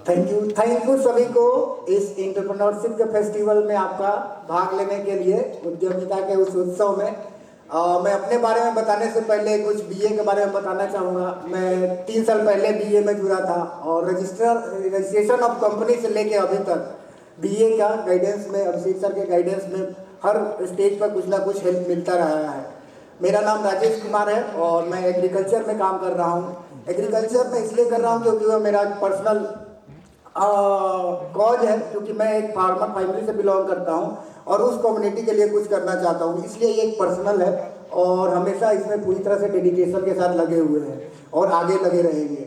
Thank you सभी को इस एंटरप्रेन्योरशिप के फेस्टिवल में आपका भाग लेने के लिए, उद्यमिता के उस उत्सव में। मैं अपने बारे में बताने से पहले कुछ बीए के बारे में बताना चाहूँगा। मैं 3 साल पहले बीए में जुड़ा था और रजिस्ट्रेशन ऑफ कंपनी से लेके अभी तक बीए का गाइडेंस में, अभिषेक सर के गाइडेंस में हर स्टेज पर कुछ ना कुछ हेल्प मिलता रहा है। मेरा नाम राजेश कुमार है और मैं एग्रीकल्चर में काम कर रहा हूँ। एग्रीकल्चर में इसलिए कर रहा हूँ क्योंकि वह मेरा पर्सनल कॉज है, क्योंकि मैं एक फार्मर फैमिली से बिलोंग करता हूँ और उस कम्युनिटी के लिए कुछ करना चाहता हूँ, इसलिए ये एक पर्सनल है और हमेशा इसमें पूरी तरह से डेडिकेशन के साथ लगे हुए हैं और आगे लगे रहेंगे।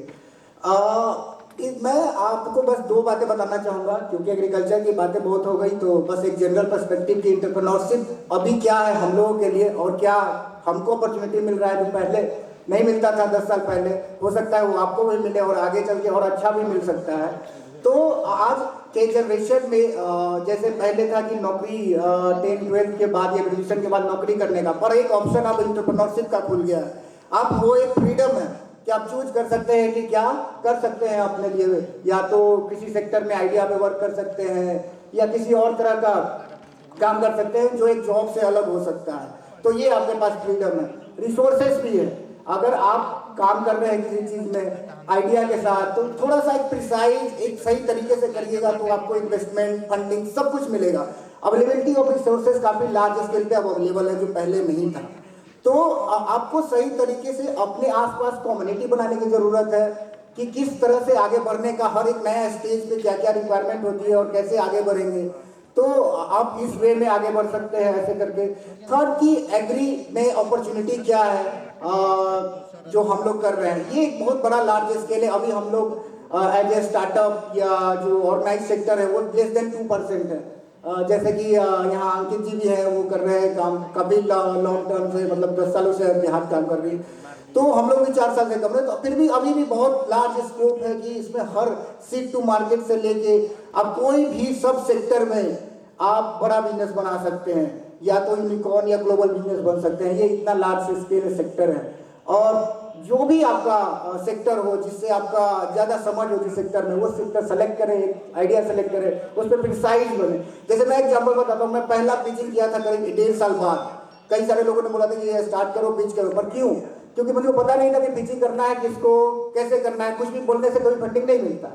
मैं आपको बस 2 बातें बताना चाहूँगा, क्योंकि एग्रीकल्चर की बातें बहुत हो गई, तो बस एक जनरल पर्सपेक्टिव की एंटरप्रेन्योरशिप अभी क्या है हम लोगों के लिए और क्या हमको अपॉर्चुनिटी मिल रहा है जो पहले नहीं मिलता था 10 साल पहले। हो सकता है वो आपको भी मिले और आगे चल के और अच्छा भी मिल सकता है। तो आज के जनरेशन में जैसे पहले था कि नौकरी 10-12 के बाद या ग्रेजुएशन के बाद नौकरी करने का, पर एक ऑप्शन अब एंटरप्रेन्योरशिप का खुल गया है। आप वो एक फ्रीडम है कि आप चूज कर सकते हैं कि क्या कर सकते हैं अपने लिए, या तो किसी सेक्टर में आइडिया पे वर्क कर सकते हैं या किसी और तरह का काम कर सकते हैं जो एक जॉब से अलग हो सकता है। तो ये आपके पास फ्रीडम है। रिसोर्सेस भी है, अगर आप काम कर रहे हैं किसी चीज में आइडिया के साथ, तो थोड़ा सा एक प्रिसाइज, एक सही तरीके से करिएगा तो आपको इन्वेस्टमेंट, फंडिंग सब कुछ मिलेगा। अवेलेबिलिटी ऑफ रिसोर्सेज काफी लार्ज स्केल पे अब अवेलेबल है जो पहले नहीं था। तो आपको सही तरीके से अपने आसपास कम्युनिटी बनाने की जरूरत है कि किस तरह से आगे बढ़ने का, हर एक नया स्टेज पे क्या क्या रिक्वायरमेंट होती है और कैसे आगे बढ़ेंगे, तो आप इस वे में आगे बढ़ सकते हैं ऐसे करके। थर्ड की एग्री में अपॉर्चुनिटी क्या है जो हम लोग कर रहे हैं, ये एक बहुत बड़ा लार्ज स्केल है। अभी हम लोग एज ए स्टार्टअप या जो ऑर्गेनाइज सेक्टर है वो लेस देन 2% है। जैसे कि यहाँ अंकित जी भी है, वो कर रहे हैं काम काफी लॉन्ग टर्म से, मतलब 10 सालों से अपने हाथ काम कर रही है। तो हम लोग भी 4 साल से कम रहे, तो फिर भी अभी भी बहुत लार्ज स्कोप है कि इसमें हर सीट टू मार्केट से लेके अब कोई भी सब सेक्टर में आप बड़ा बिजनेस बना सकते हैं, या तो यूनिकॉर्न या ग्लोबल बिजनेस बन सकते हैं। ये इतना लार्ज स्केल सेक्टर है और जो भी आपका सेक्टर हो, जिससे आपका ज्यादा समझ हो जिस सेक्टर में, वो सेक्टर सेलेक्ट करें, आइडिया सेलेक्ट करें, उस पर प्रिसाइज बने। जैसे मैं एग्जांपल बताता हूँ, मैं पहला पिचिंग किया था करीब 1.5 साल बाद। कई सारे लोगों ने बोला था कि ये स्टार्ट करो, पिच करो, पर क्यों? क्योंकि मुझे पता नहीं था कि पिचिंग करना है किसको, कैसे करना है। कुछ भी बोलने से कोई फंडिंग नहीं मिलता,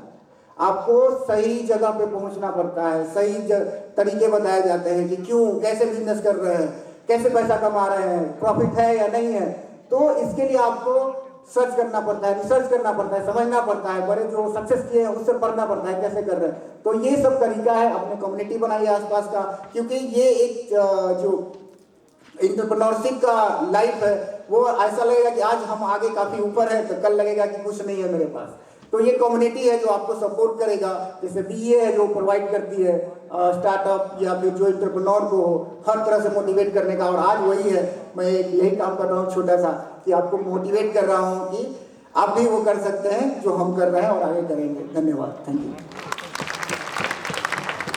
आपको सही जगह पे पहुंचना पड़ता है, सही तरीके बताए जाते हैं कि क्यों, कैसे बिजनेस कर रहे हैं, कैसे पैसा कमा रहे हैं, प्रॉफिट है या नहीं है। तो इसके लिए आपको सर्च करना पड़ता है, रिसर्च करना पड़ता है, समझना पड़ता है, बड़े जो सक्सेस किए हैं उससे पढ़ना पड़ता है कैसे कर रहे हैं। तो ये सब तरीका है, अपने कम्युनिटी बनाइए आसपास का, क्योंकि ये एक जो एंटरप्रेन्योरशिप का लाइफ है वो ऐसा लगेगा कि आज हम आगे काफी ऊपर है, तो कल लगेगा कि कुछ नहीं है मेरे पास। तो ये कम्युनिटी है जो आपको सपोर्ट करेगा, जैसे बीए है जो प्रोवाइड करती है स्टार्टअप या फिर जो एंटरप्रेन्योर को हर तरह से मोटिवेट करने का। और आज वही है, मैं यही काम कर रहा हूँ छोटा सा, कि आपको मोटिवेट कर रहा हूँ कि आप भी वो कर सकते हैं जो हम कर रहे हैं और आगे करेंगे। धन्यवाद, थैंक यू।